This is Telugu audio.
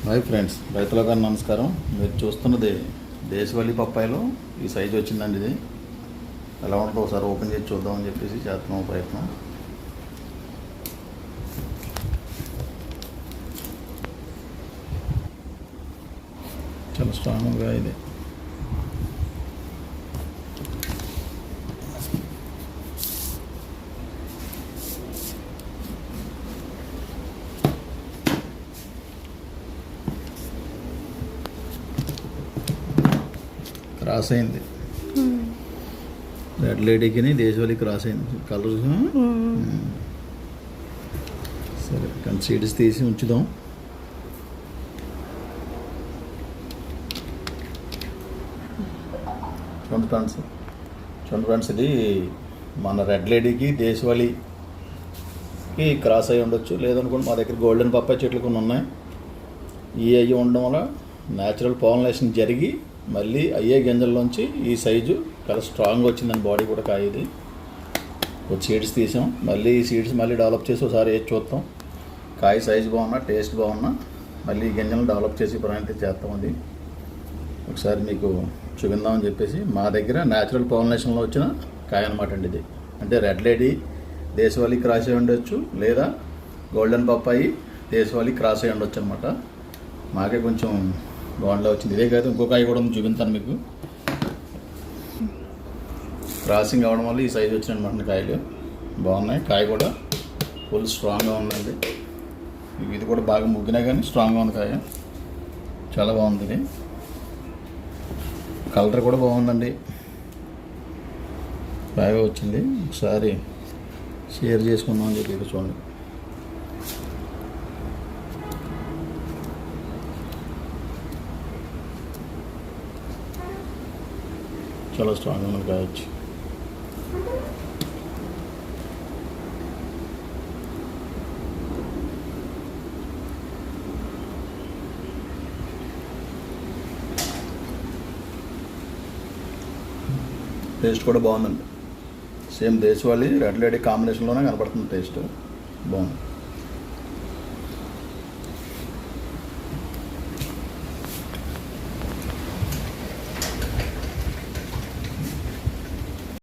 హాయ్ ఫ్రెండ్స్, రైతులకు నమస్కారం. మీరు చూస్తున్నది దేశవాళీ పప్పాయిలో ఈ సైజు వచ్చిందండి. ఇది ఎలా ఉంటుందో ఒకసారి ఓపెన్ చేసి చూద్దామని చెప్పేసి చేస్తున్నాం ప్రయత్నం. చాలా స్ట్రాంగ్గా ఇది. క్రాస్ అయింది. రెడ్ లేడీకి దేశవాళీ క్రాస్ అయింది. కలర్ సరే, కానీ సీడ్స్ తీసి ఉంచుదాం. చూడండి ఫ్రెండ్స్, ఇది మన రెడ్ లేడీకి దేశవాళీకి క్రాస్ అయ్యి ఉండొచ్చు. లేదనుకోండి మా దగ్గర గోల్డెన్ పప్పాయి చెట్లు కొన్ని ఉన్నాయి. ఈ అయ్యి ఉండడం వల్ల న్యాచురల్ పాలినేషన్ జరిగి మళ్ళీ అయ్యే గింజల్లోంచి ఈ సైజు చాలా స్ట్రాంగ్గా వచ్చిందని బాడీ కూడా కాయ. ఇది ఒక సీడ్స్ తీసాం, మళ్ళీ ఈ సీడ్స్ మళ్ళీ డెవలప్ చేసి ఒకసారి వేసి చూస్తాం. కాయ సైజు బాగున్నా, టేస్ట్ బాగున్నా మళ్ళీ ఈ గింజలను డెవలప్ చేసి ప్రయాణం చేస్తాం. అది ఒకసారి మీకు చూపిందామని చెప్పేసి మా దగ్గర న్యాచురల్ పాలినేషన్లో వచ్చిన కాయ అనమాట అండి. ఇది అంటే రెడ్ లేడీ దేశవాళీ క్రాస్ అయి ఉండొచ్చు, లేదా గోల్డెన్ పప్పాయి దేశవాళీ క్రాస్ అయి ఉండొచ్చు అనమాట. మాకే కొంచెం బాగుండా వచ్చింది. ఇదే కాదు, ఇంకో కాయ కూడా చూపించాను మీకు. క్రాసింగ్ అవ్వడం వల్ల ఈ సైజు వచ్చినమాట. కాయలు బాగున్నాయి, కాయ కూడా ఫుల్ స్ట్రాంగ్గా ఉందండి. ఇది కూడా బాగా ముగ్గినా కానీ స్ట్రాంగ్గా ఉంది కాయ, చాలా బాగుంది. ఇది కలర్ కూడా బాగుందండి, బాగా వచ్చింది. ఒకసారి షేర్ చేసుకుందాం అని చెప్పి చూడండి. చాలా స్ట్రాంగ్గా ఉన్నది కాయచ్చు. టేస్ట్ కూడా బాగుందండి. సేమ్ దేశవాళీ రెడ్ లేడీ కాంబినేషన్లోనే కనపడుతుంది. టేస్ట్ బాగుంది.